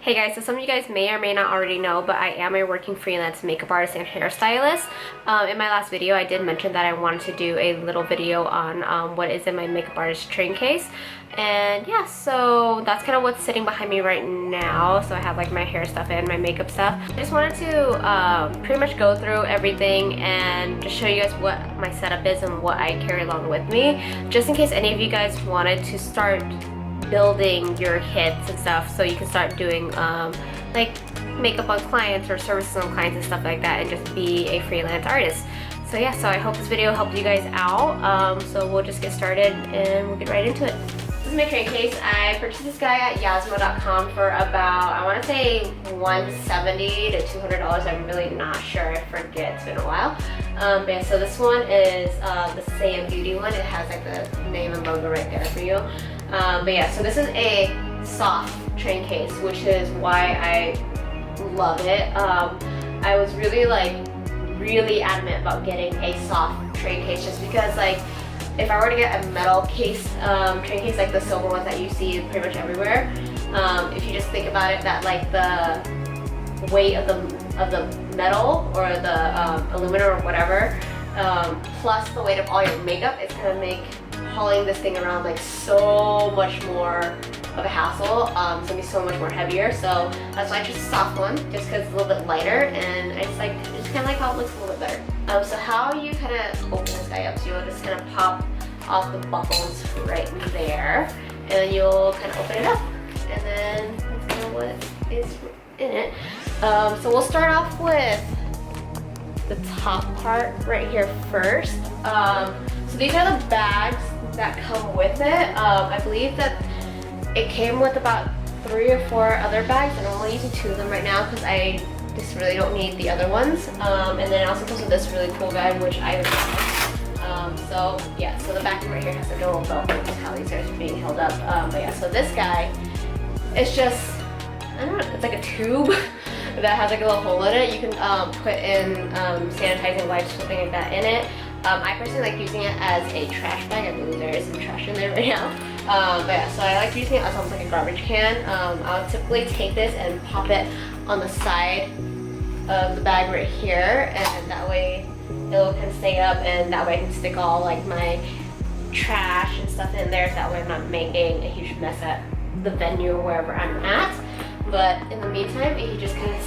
Hey guys, so some of you guys may or may not already know, but I am a working freelance makeup artist and hairstylist. In my last video, I did mention that I wanted to do a little video on what is in my makeup artist train case. And yeah, so that's kind of what's sitting behind me right now. So I have like my hair stuff and my makeup stuff. I just wanted to pretty much go through everything and just show you guys what my setup is and what I carry along with me. Just in case any of you guys wanted to start building your hits and stuff, so you can start doing like makeup on clients or services on clients and stuff like that, and just be a freelance artist. So yeah, so I hope this video helped you guys out. So we'll just get started and we'll get right into it. This is my train case. I purchased this guy at Yasmo.com for about, I want to say $170 to $200. I'm really not sure. I forget. It's been a while. But yeah, so this one is the Seya Beauty one. It has like the name and logo right there for you. But yeah, so this is a soft train case, which is why I love it. I was really adamant about getting a soft train case, just because like if I were to get a metal case, train case like the silver ones that you see pretty much everywhere, if you just think about it, that like the weight of the metal or the aluminum or whatever, plus the weight of all your makeup, it's gonna make hauling this thing around like so much more of a hassle. It's gonna be so much more heavier, so that's why I chose a soft one, just because it's a little bit lighter, and I just kind of like how it looks a little bit better. So how you kind of open this guy up, so you'll just kind of pop off the buckles right there, and then you'll kind of open it up, and then that's kind of what is in it. So we'll start off with the top part right here first. So these are the bags that come with it. I believe that it came with about 3 or 4 other bags, and I'm only using 2 of them right now because I just really don't need the other ones. And then it also comes with this really cool bag, which I love. So yeah, so the back right here has a little belt, which is how these are being held up. But yeah, so this guy, it's just, I don't know, it's like a tube that has like a little hole in it. You can put in sanitizing wipes or something like that in it. I personally like using it as a trash bag. I believe there is some trash in there right now. But yeah, so I like using it as almost like a garbage can. I'll typically take this and pop it on the side of the bag right here, and that way it'll kind of stay up, and that way I can stick all like my trash and stuff in there, so that way I'm not making a huge mess at the venue or wherever I'm at. But in the meantime, it just kind of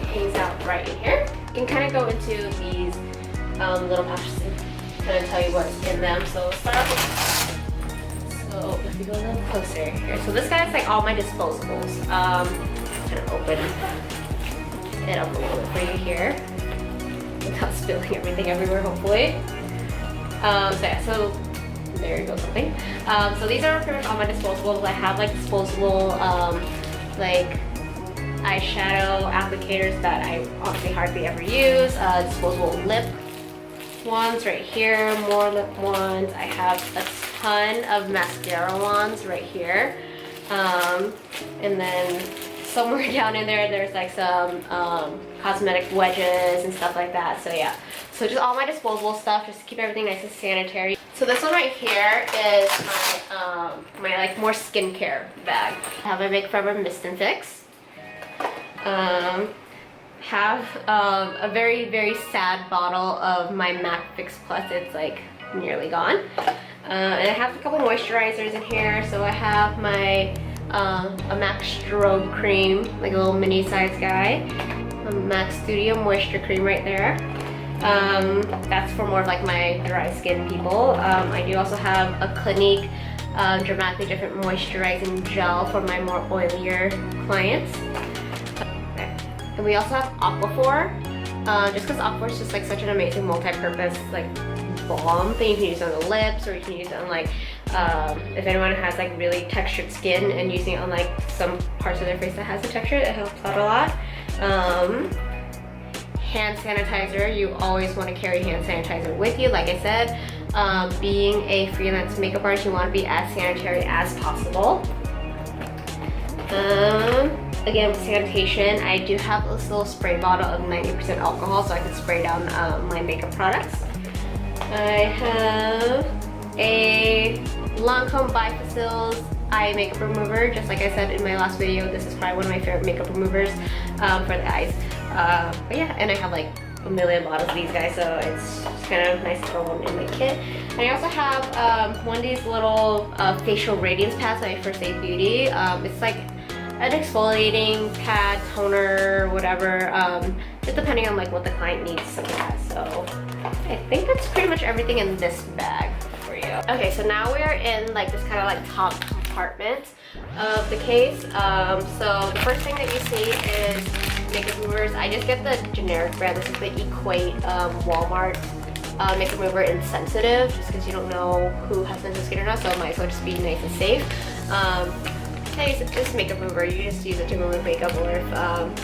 hangs out right in here. You can kind of go into these little pouches and kind of tell you what's in them. So start off with, so if we go a little closer here, so this guy's like all my disposables. Kind of open it up a little bit for you here without spilling everything everywhere, hopefully. So yeah, so there you go, something. So these are pretty much all my disposables. I have like disposable like eyeshadow applicators that I honestly hardly ever use. Disposable lip ones right here, more lip ones. I have a ton of mascara wands right here. And then somewhere down in there, there's like some cosmetic wedges and stuff like that. So yeah, so just all my disposable stuff, just to keep everything nice and sanitary. So this one right here is my like more skincare bag. I have my Make Forever Mist and Fix. Have a very sad bottle of my MAC Fix Plus. It's like nearly gone. And I have a couple moisturizers in here. So I have my a MAC Strobe Cream, like a little mini size guy. A MAC Studio Moisture Cream right there. That's for more of like my dry skin people. I do also have a Clinique Dramatically Different Moisturizing Gel for my more oilier clients. And we also have Aquaphor, just because Aquaphor is just like such an amazing multi-purpose like balm thing. You can use it on the lips, or you can use it on like, if anyone has like really textured skin and using it on like some parts of their face that has a texture, it helps out a lot. Hand sanitizer, you always want to carry hand sanitizer with you. Like I said, being a freelance makeup artist, you want to be as sanitary as possible. Again, with sanitation, I do have this little spray bottle of 90% alcohol, so I can spray down my makeup products. I have a Lancome Bifacils eye makeup remover. Just like I said in my last video, this is probably one of my favorite makeup removers for the eyes. But yeah, and I have like a million bottles of these guys, so it's kind of nice to throw one in my kit. And I also have one of these little facial radiance pads by First Aid Beauty. It's like an exfoliating pad, toner, whatever, just depending on like what the client needs, something like that. So I think that's pretty much everything in this bag for you. Okay, so now we are in like this kind of like top compartment of the case. So the first thing that you see is makeup removers. I just get the generic brand. This is the Equate Walmart makeup remover in sensitive, just because you don't know who has sensitive skin or not, so it might as well just be nice and safe. I use this makeup remover. You just use it to remove makeup, or if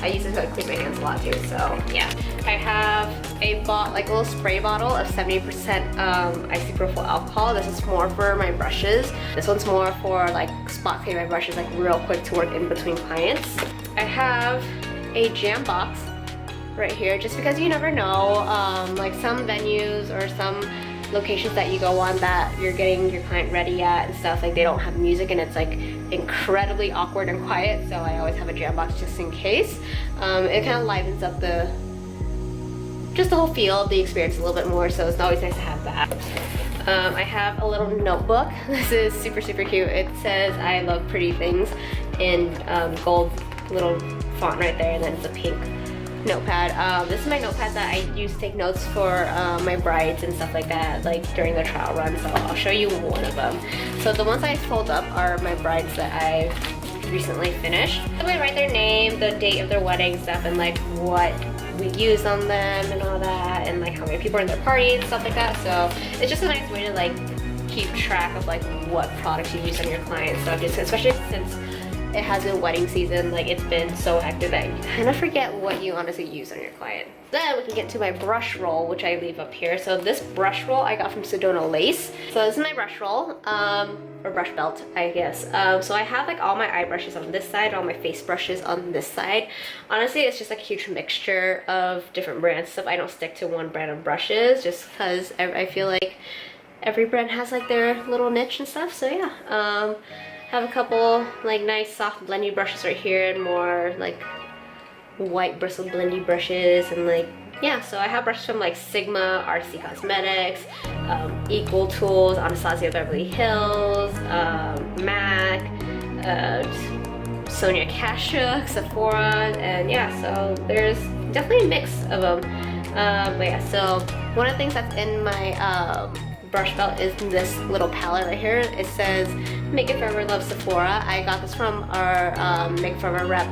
I use it to clean my hands a lot too. So yeah, I have a little spray bottle of 70% isopropyl alcohol. This is more for my brushes. This one's more for like spot cleaning my brushes, like real quick to work in between clients. I have a jam box right here, just because you never know, like some venues or some locations that you go on that you're getting your client ready at and stuff, like they don't have music and it's like incredibly awkward and quiet, so I always have a jam box just in case. It kind of livens up the whole feel of the experience a little bit more, so it's always nice to have that. I have a little notebook. This is super cute. It says I love pretty things in gold little font right there, and then it's a pink notepad. This is my notepad that I use to take notes for my brides and stuff like that, like during the trial run, so I'll show you one of them. So the ones I fold up are my brides that I recently finished. So I write their name, the date of their wedding stuff, and like what we used on them and all that, and like how many people are in their party and stuff like that. So it's just a nice way to like keep track of like what products you use on your clients. So just, especially since it has been wedding season, like it's been so hectic that you kind of forget what you honestly use on your client. Then we can get to my brush roll, which I leave up here. So this brush roll I got from Sedona Lace. So this is my brush roll, or brush belt, I guess. So I have like all my eye brushes on this side, all my face brushes on this side. Honestly, it's just like a huge mixture of different brands stuff. I don't stick to one brand of brushes just because I feel like every brand has like their little niche and stuff. So yeah. Have a couple like nice soft blendy brushes right here, and more like white bristle blendy brushes, and like yeah, so I have brushes from like Sigma, RC Cosmetics, Equal Tools, Anastasia Beverly Hills, MAC, Sonia Kashuk, Sephora, and yeah, so there's definitely a mix of them. But yeah, so one of the things that's in my brush belt is this little palette right here. It says Make It Forever Love Sephora. I got this from our Make It Forever rep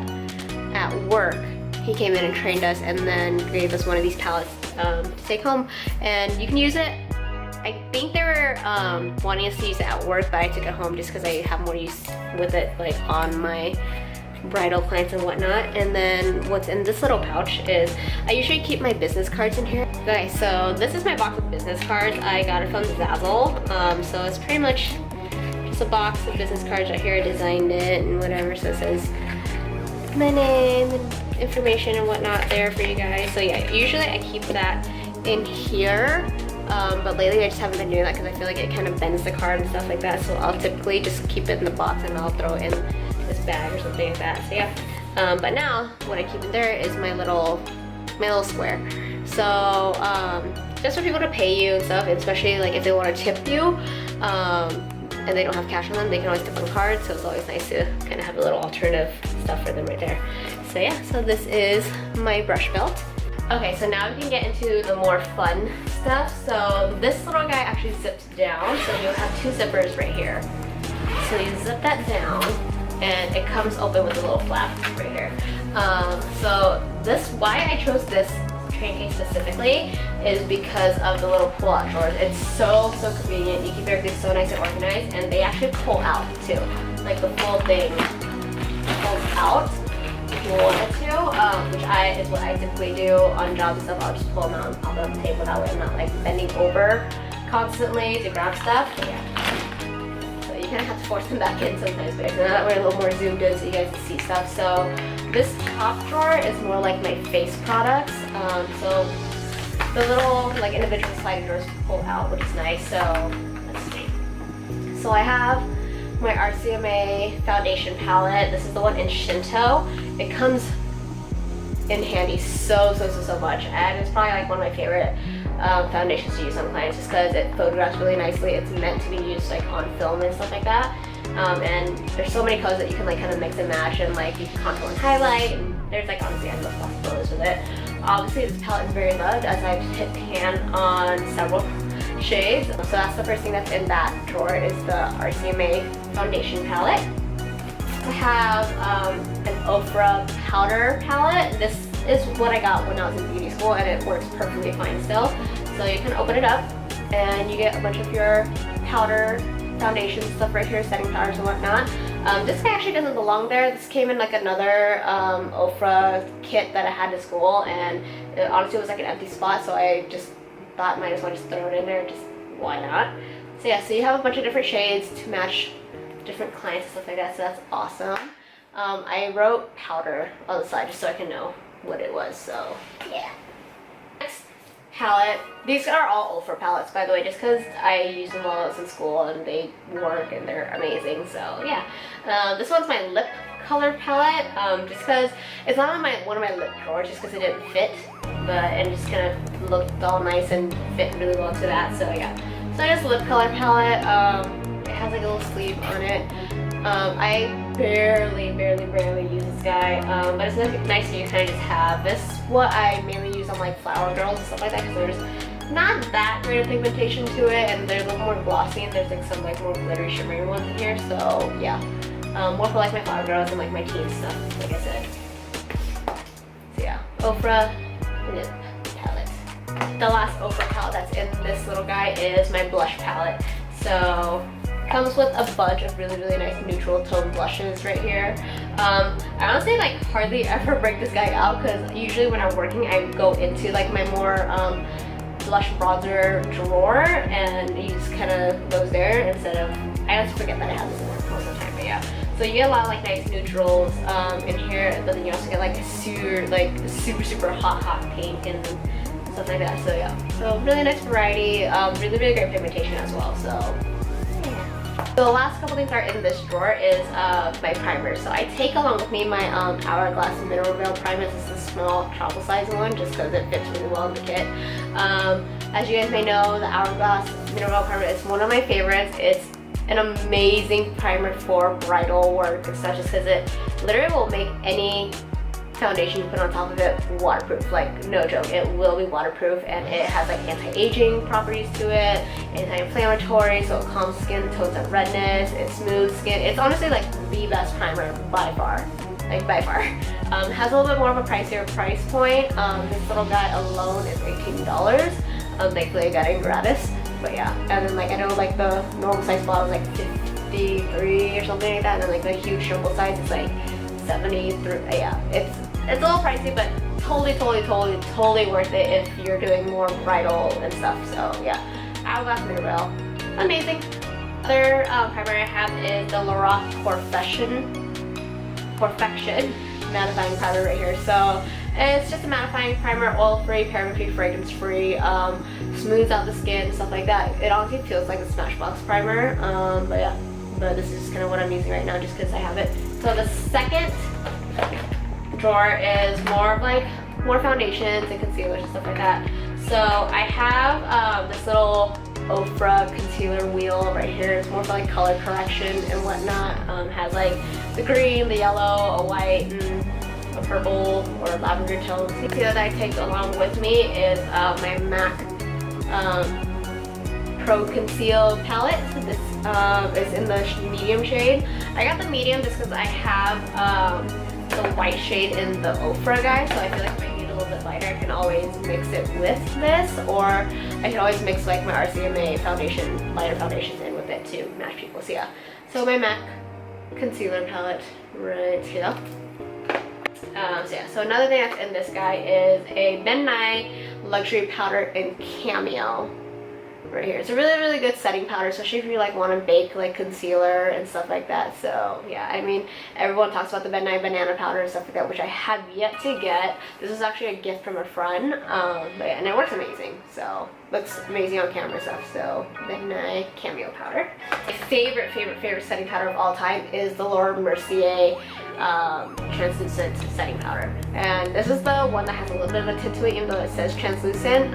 at work. He came in and trained us and then gave us one of these palettes to take home, and you can use it. I think they were wanting us to use it at work, but I took it home just because I have more use with it like on my bridal clients and whatnot. And then what's in this little pouch is I usually keep my business cards in here. Okay, so this is my box of business cards. I got it from Zazzle. So it's pretty much just a box of business cards right here. I designed it and whatever, so it says my name and information and whatnot there for you guys. So yeah, usually I keep that in here. But lately I just haven't been doing that because I feel like it kind of bends the card and stuff like that. So I'll typically just keep it in the box and I'll throw it in this bag or something like that. So yeah. But now what I keep in there is my little square. So just for people to pay you and stuff, especially like if they want to tip you and they don't have cash on them, they can always tip on cards. So it's always nice to kind of have a little alternative stuff for them right there. So yeah, so this is my brush belt. Okay, so now we can get into the more fun stuff. So this little guy actually zips down, so you'll have two zippers right here. So you zip that down, and it comes open with a little flap right here. So why I chose this train case specifically is because of the little pull-out drawers. It's so convenient. You keep everything so nice and organized, and they actually pull out too. Like the full thing pulls out if you wanted to, which is what I typically do on jobs and stuff. I'll just pull them out and pop them on the table. That way I'm not like bending over constantly to grab stuff. But yeah. So you kind of have to force them back in sometimes. But now that we're a little more zoomed in so you guys can see stuff. So this top drawer is more like my face products. So the little like individual sliding drawers pull out, which is nice. So let's see. So I have my RCMA foundation palette. This is the one in Shinto. It comes in handy so much, and it's probably like one of my favorite foundations to use on clients just because it photographs really nicely. It's meant to be used like on film and stuff like that. And there's so many colors that you can like kind of mix and match, and like you can contour and highlight, and there's like honestly endless possibilities with it. Obviously this palette is very loved as I've hit pan on several shades. So that's the first thing that's in that drawer is the RCMA foundation palette. I have an Ofra powder palette. This is what I got when I was in beauty school, and it works perfectly fine still. So you can open it up and you get a bunch of your powder foundation stuff right here, setting powders and whatnot. This guy actually doesn't belong there. This came in like another Ofra kit that I had to school, and it honestly was like an empty spot, so I just thought might as well just throw it in there, just why not. So yeah, so you have a bunch of different shades to match different clients and stuff like that, so that's awesome. I wrote powder on the side just so I can know what it was, so yeah. Next palette. These are all Ofra palettes, by the way, just because I used them while I was in school and they work and they're amazing, so yeah. This one's my lip color palette, just because it's not on one of my lip drawers just because it didn't fit, but it just kind of looked all nice and fit really well to that, so yeah. So I just lip color palette. It has like a little sleeve on it. I barely use this guy, but it's nice that you kind of just have this. What I mainly use on like flower girls and stuff like that, because there's not that great of pigmentation to it, and they're a little more glossy, and there's like some like more glittery shimmery ones in here, so yeah. More for like my flower girls and like my teen stuff, like I said. So yeah, Ofra lip palette. The last Ofra palette that's in this little guy is my blush palette. So comes with a bunch of really nice neutral tone blushes right here. I honestly like hardly ever break this guy out because usually when I'm working I go into like my more blush bronzer drawer and use kind of those there instead of, I just forget that I have this in there most of the time, but yeah. So you get a lot of like nice neutrals in here, but then you also get like super hot pink and stuff like that, so yeah. So really nice variety, really great pigmentation as well, so yeah. So the last couple things are in this drawer is my primer. So I take along with me my Hourglass Mineral Veil primer. This is a small travel size one just because it fits really well in the kit. As you guys may know, the Hourglass Mineral Veil primer is one of my favorites. It's an amazing primer for bridal work and stuff just because it literally will make any foundation you put on top of it waterproof, like no joke, it will be waterproof, and it has like anti-aging properties to it, anti-inflammatory, so it calms skin, tones that redness, it smooths skin. It's honestly like the best primer by far, like by far. Has a little bit more of a pricier price point. This little guy alone is $18. Thankfully I got it gratis, but yeah. And then like I know like the normal size bottle is like 53 or something like that, and then like the huge jumbo size is like 73. Yeah, it's a little pricey, but totally worth it if you're doing more bridal and stuff. So yeah, Hourglass Mineral Veil, amazing. Other primer I have is the Lorac Perfection mattifying primer right here. So it's just a mattifying primer, oil-free, paraben-free, fragrance-free, smooths out the skin, stuff like that. It honestly feels like a Smashbox primer, but yeah. But this is kind of what I'm using right now just because I have it. So the second drawer is more of like more foundations and concealers and stuff like that. So I have this little Ofra concealer wheel right here. It's more for like color correction and whatnot. Has like the green, the yellow, a white, and a purple or lavender tone. The concealer that I take along with me is my MAC Pro Conceal palette. This is in the medium shade. I got the medium just because I have the white shade in the Ofra guy, so I feel like if I need a little bit lighter, I can always mix it with this, or I can always mix like my RCMA foundation, lighter foundations in with it to match people. So yeah, so my MAC concealer palette right here. So yeah, so another thing that's in this guy is a Ben Nye Luxury Powder in Cameo. right here. It's a really, really good setting powder, especially if you like want to bake like concealer and stuff like that. So yeah, I mean, everyone talks about the Midnight Banana powder and stuff like that, which I have yet to get. This is actually a gift from a friend, but yeah, and it works amazing. So looks amazing on camera and stuff. So Midnight Cameo powder. My favorite setting powder of all time is the Laura Mercier translucent setting powder, and this is the one that has a little bit of a tint to it, even though it says translucent.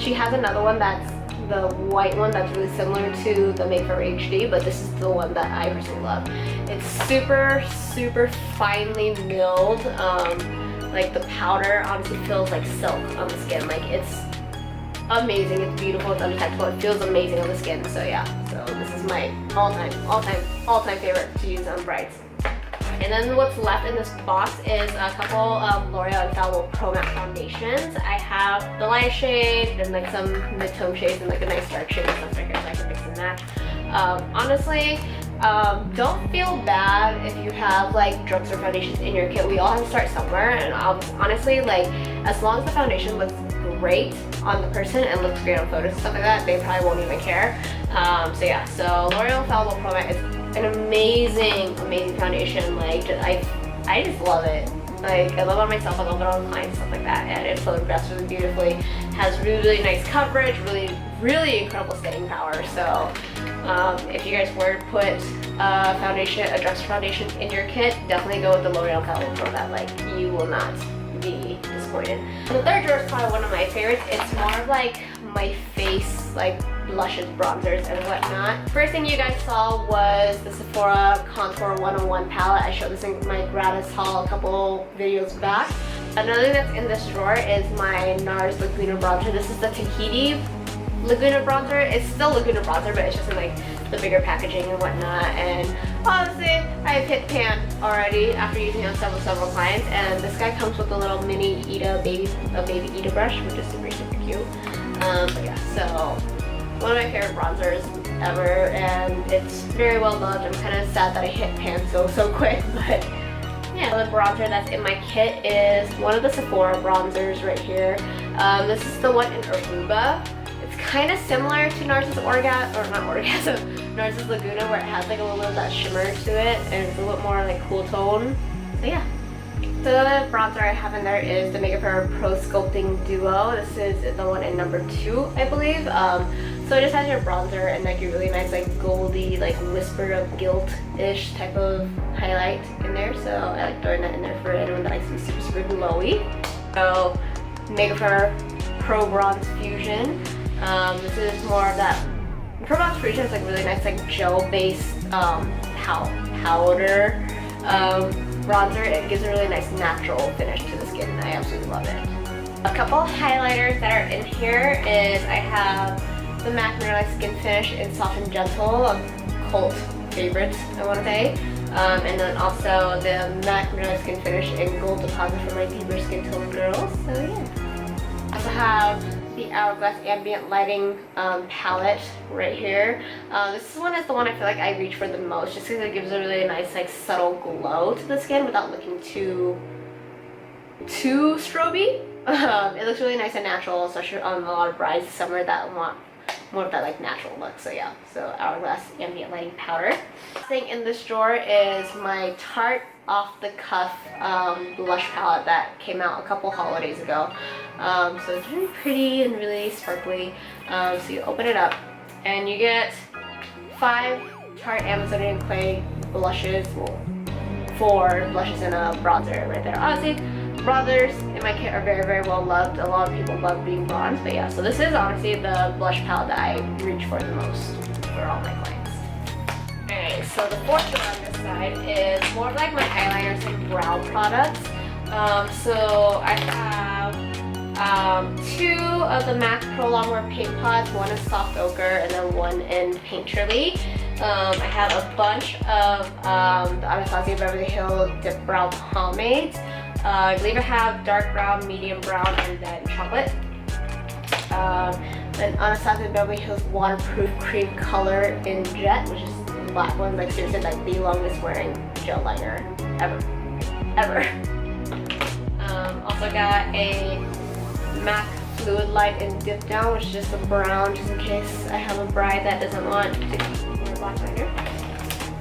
She has another one that's the white one that's really similar to the Make For HD, but this is the one that I personally love. It's super finely milled. Like the powder honestly feels like silk on the skin. Like it's amazing, it's beautiful, it's undetectable, it feels amazing on the skin. So yeah, so this is my all-time favorite to use on brides. And then what's left in this box is a couple of L'Oreal Infallible Pro Matte foundations. I have the light shade and like some mid-tone shades and like a nice dark shade and stuff right here, so I can mix and match. Honestly, don't feel bad if you have like drugstore foundations in your kit. We all have to start somewhere, and honestly, like as long as the foundation looks great on the person and looks great on photos and stuff like that, they probably won't even care. So yeah, so L'Oreal Infallible Pro Matte is an amazing foundation. Like I just love it. Like I love it on myself, I love it on clients, stuff like that, and it photographs really beautifully. Has really nice coverage, really incredible staying power. So if you guys were to put a drugstore foundation in your kit, definitely go with the L'Oreal Infallible Pro Matte. Like you will not be disappointed. The third drawer is probably one of my favorites. It's more of like my face, like blushes, bronzers, and whatnot. First thing you guys saw was the Sephora Contour 101 palette. I showed this in my gratis haul a couple videos back. Another thing that's in this drawer is my NARS Laguna bronzer. This is the Tahiti Laguna bronzer. It's still Laguna bronzer, but it's just in like the bigger packaging and whatnot. And honestly, I've hit pan already after using it on several clients. And this guy comes with a little mini baby Ita brush, which is super cute. But yeah, so one of my favorite bronzers ever, and it's very well loved. I'm kind of sad that I hit pan so quick, but yeah. The bronzer that's in my kit is one of the Sephora bronzers right here. This is the one in Aruba. It's kind of similar to NARS's NARS's Laguna, where it has like a little bit of that shimmer to it, and it's a little more like cool tone. So yeah. So the other bronzer I have in there is the Make Up For Pro Sculpting Duo. This is the one in number 2, I believe. So it just has your bronzer and like your really nice like goldy, like whisper of guilt-ish type of highlight in there. So I like throwing that in there for anyone that likes to be super glowy. So Make Up For Pro Bronze Fusion. This is more of that Pro Bronze Fusion is like really nice like gel-based powder bronzer. It gives a really nice natural finish to the skin. I absolutely love it. A couple highlighters that are in here is I have the MAC Mineralized Skin Finish in Soft and Gentle, a cult favorite, I want to say. And then also the MAC Mineralized Skin Finish in Gold Deposit for my deeper skin tone girls. So yeah. I also have the Hourglass Ambient Lighting palette right here. This one is the one I feel like I reach for the most, just because it gives a really nice like subtle glow to the skin without looking too stroby. It looks really nice and natural, especially on a lot of brides this summer that want more of that like natural look. So yeah, so Hourglass Ambient Lighting powder. Last thing in this drawer is my Tarte Off the Cuff blush palette that came out a couple holidays ago. So it's really pretty and really sparkly. So you open it up and you get 5 Tarte Amazonian Clay blushes, well, 4 blushes and a bronzer right there. Honestly, bronzers in my kit are very well loved. A lot of people love being bronzed, but yeah, so this is honestly the blush palette that I reach for the most for all my clients. Alright, so the fourth drawer on this side is more of like my eyeliners and brow products. So I have 2 of the MAC Pro Longwear paint pots. One is soft ochre and then one in Painterly. I have a bunch of the Anastasia Beverly Hills Dip Brow Pomades. I believe I have dark brown, medium brown, and then chocolate. Then Anastasia Beverly Hills Waterproof Cream Color in Jet, which is the black one. Like seriously, like the longest wearing gel liner ever. Also got a MAC Fluid Light and Dip Down, which is just a brown, just in case I have a bride that doesn't want to wear black liner.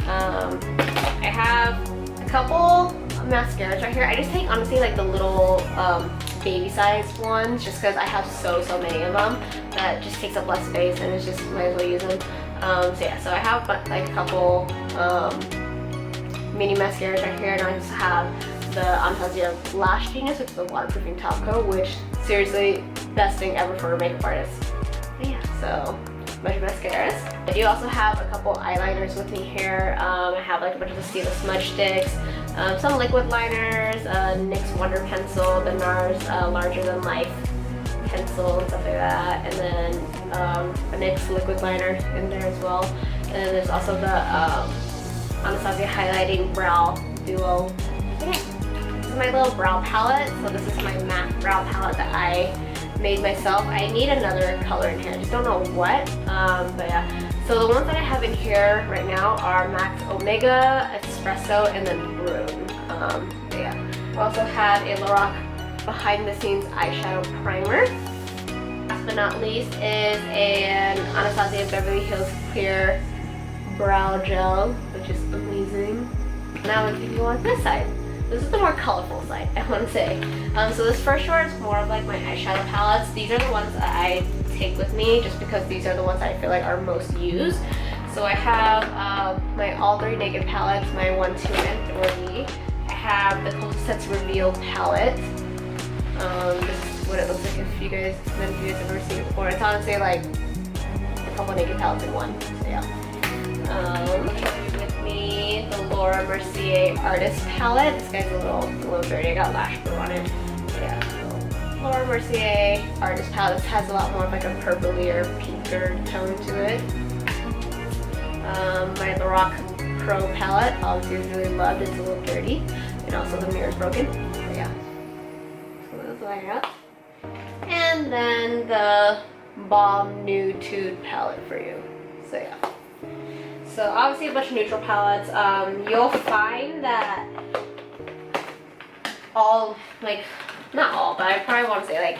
I have a couple mascaras right here. I just take honestly like the little baby sized ones, just because I have so many of them that just takes up less space and it's just might as well use them. So yeah, so I have like a couple mini mascaras right here, and I just have the Anastasia Lash Genius, which is a waterproofing top coat, which seriously best thing ever for a makeup artist. Yeah, so a bunch of mascaras. I do also have a couple eyeliners with me here. I have like a bunch of the Stila smudge sticks, some liquid liners, NYX Wonder Pencil, the NARS Larger Than Life pencil and stuff like that, and then a NYX liquid liner in there as well. And then there's also the Anastasia Highlighting Brow Duo. This is my little brow palette. So this is my MAC brow palette that I made myself. I need another color in here. I just don't know what. But yeah. So the ones that I have in here right now are MAC Omega, Espresso, and then Brune. But yeah. I also have a Lorac Behind the Scenes Eyeshadow Primer. Last but not least is an Anastasia Beverly Hills Clear Brow Gel, which is amazing. Now if you want this side. This is the more colorful side, I want to say. So this first drawer is more of like my eyeshadow palettes. These are the ones that I take with me just because these are the ones that I feel like are most used. So I have my all 3 naked palettes, my 1, 2, and 3. I have the Coastal Sets Reveal palette. This is what it looks like if you guys have ever seen it before. It's honestly like a couple naked palettes in one. So yeah. With me the Laura Mercier Artist Palette. This guy's a little dirty. I got lash glue on it. Yeah. So Laura Mercier Artist Palette. This has a lot more of like a purplier, pinker tone to it. My Lorac Pro palette. Obviously, is really loved. It's a little dirty, and also the mirror's broken. So yeah. So that's what I got. And then the Balm Nude Tude palette for you. So yeah. So obviously a bunch of neutral palettes. You'll find that all, like, not all, but I probably want to say like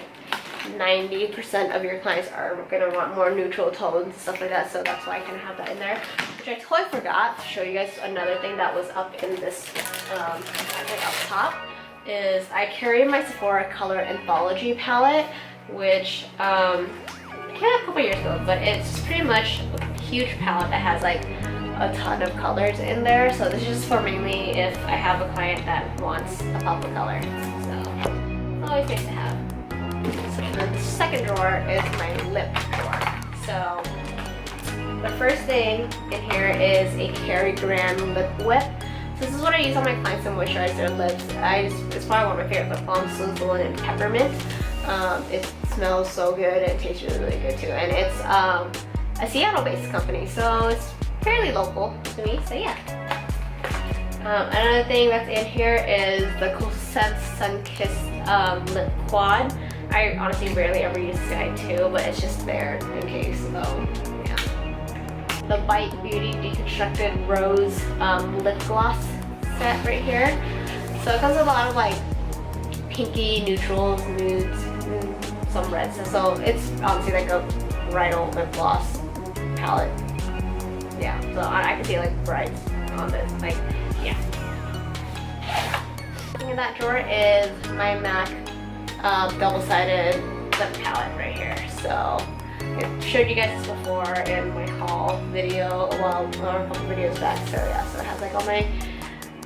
90% of your clients are going to want more neutral tones and stuff like that. So that's why I kind of have that in there. Which I totally forgot to show you guys another thing that was up in this, like up top, is I carry my Sephora Color Anthology palette, which came out a couple years ago, but it's pretty much a huge palette that has like a ton of colors in there. So this is just for mainly if I have a client that wants a pop of color. So it's always nice to have. So then the second drawer is my lip drawer. So the first thing in here is a Cary Grant lip whip. So this is what I use on my clients to moisturize their lips. It's probably one of my favorite lip balms, so it's the one in peppermint. It smells so good and it tastes really good too. And it's a Seattle-based company, so it's fairly local to me, so yeah. Another thing that's in here is the Coastal Scents Sunkissed Lip Quad. I honestly rarely ever use this guy too, but it's just there in case, so yeah. The Bite Beauty Deconstructed Rose Lip Gloss set right here. So it comes with a lot of like pinky, neutrals, nudes, some reds. So it's obviously like a bridal lip gloss palette. Yeah, so I can see like brights on this, like, yeah. In that drawer is my MAC double-sided lip palette right here. So I showed you guys this before in my haul video, well, a couple videos back. So yeah, so it has like all my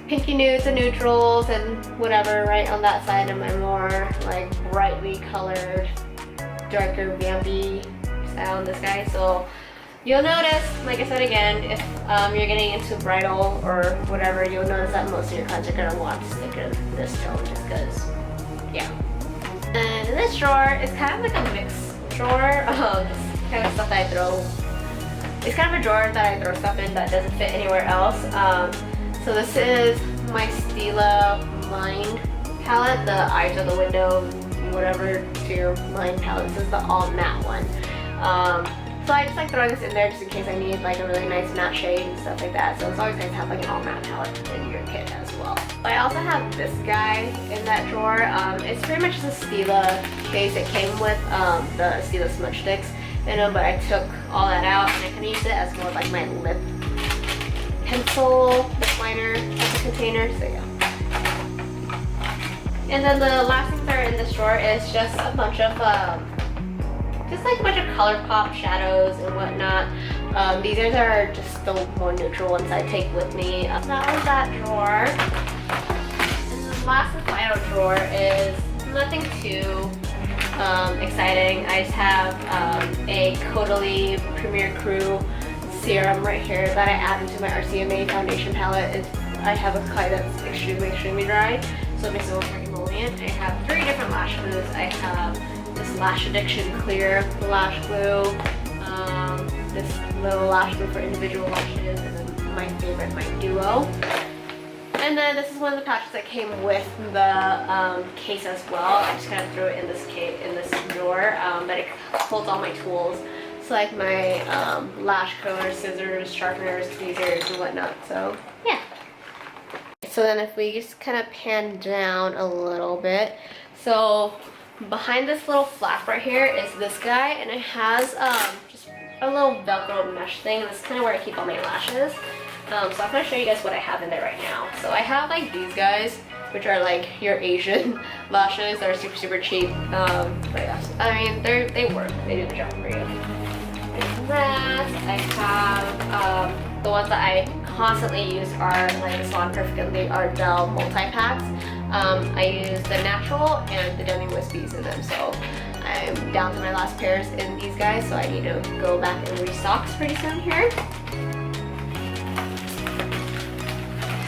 pinky nudes and neutrals and whatever right on that side, and my more like brightly colored, darker vampy style on this guy. So you'll notice, like I said again, if you're getting into bridal or whatever, you'll notice that most of your clients are going to want to stick in this tone just because, yeah. And in this drawer, it's kind of like a mix drawer of kind of stuff that I throw. It's kind of a drawer that I throw stuff in that doesn't fit anywhere else. So this is my Stila Mind palette, the Eyes of the Window, whatever to your mind palette. This is the all matte one. So I just like throwing this in there just in case I need like a really nice matte shade and stuff like that. So it's always nice to have like an all matte palette in your kit as well. I also have this guy in that drawer. It's pretty much the Stila case. It came with the Stila smudge sticks, but I took all that out and I kind of used it as more of like my lip pencil, lip liner type of container. So yeah. And then the last things that are in this drawer is just a bunch of ColourPop shadows and whatnot. These are just the more neutral ones I take with me. That was that drawer. And the last and final drawer is nothing too exciting. I just have a Caudalie Premier Crew serum right here that I add into my RCMA foundation palette. I have a color that's extremely dry, so it makes it look very emollient. I have 3 different lash glues. I have this Lash Addiction Clear lash glue, this little lash glue for individual lashes, and then my favorite, my Duo. And then this is one of the pouches that came with the case as well. I just kind of threw it in this drawer, but it holds all my tools. It's like my lash curlers, scissors, sharpeners, tweezers, and whatnot. So yeah. So then if we just kind of pan down a little bit, so behind this little flap right here is this guy, and it has just a little Velcro mesh thing. This is kind of where I keep all my lashes. So I'm going to show you guys what I have in there right now. So I have like these guys, which are like your Asian lashes. They're super cheap. But yeah, I mean, they work. They do the job for you. And that, I have the ones that I constantly use are like Salon Perfect and the Ardell multi-packs. I use the natural and the Demi Wispies in them, so I'm down to my last pairs in these guys, so I need to go back and restock pretty soon here.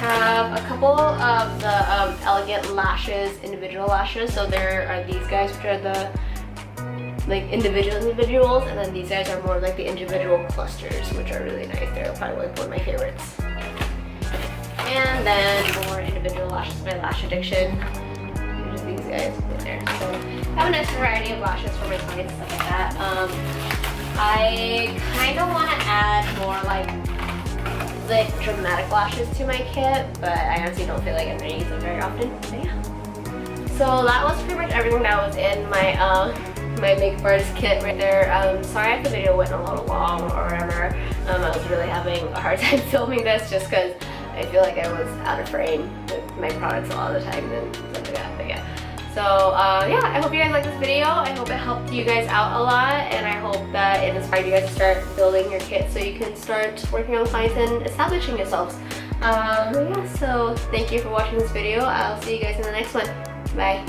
Have a couple of the Elegant Lashes individual lashes. So there are these guys, which are the like individuals, and then these guys are more like the individual clusters, which are really nice. They're probably like one of my favorites. And then more individual lashes by Lash Addiction. There's these guys in there. So I have a nice variety of lashes for my clients, stuff like that. I kind of want to add more like dramatic lashes to my kit, but I honestly don't feel like I'm going to use them very often. So yeah. So that was pretty much everything that was in my my makeup artist kit right there. Sorry if the video went a little long or whatever. I was really having a hard time filming this just because I feel like I was out of frame with my products a lot of the time and stuff like that. But yeah. So yeah, I hope you guys liked this video. I hope it helped you guys out a lot, and I hope that it inspired you guys to start building your kit so you can start working on clients and establishing yourselves. Yeah, so thank you for watching this video. I'll see you guys in the next one. Bye.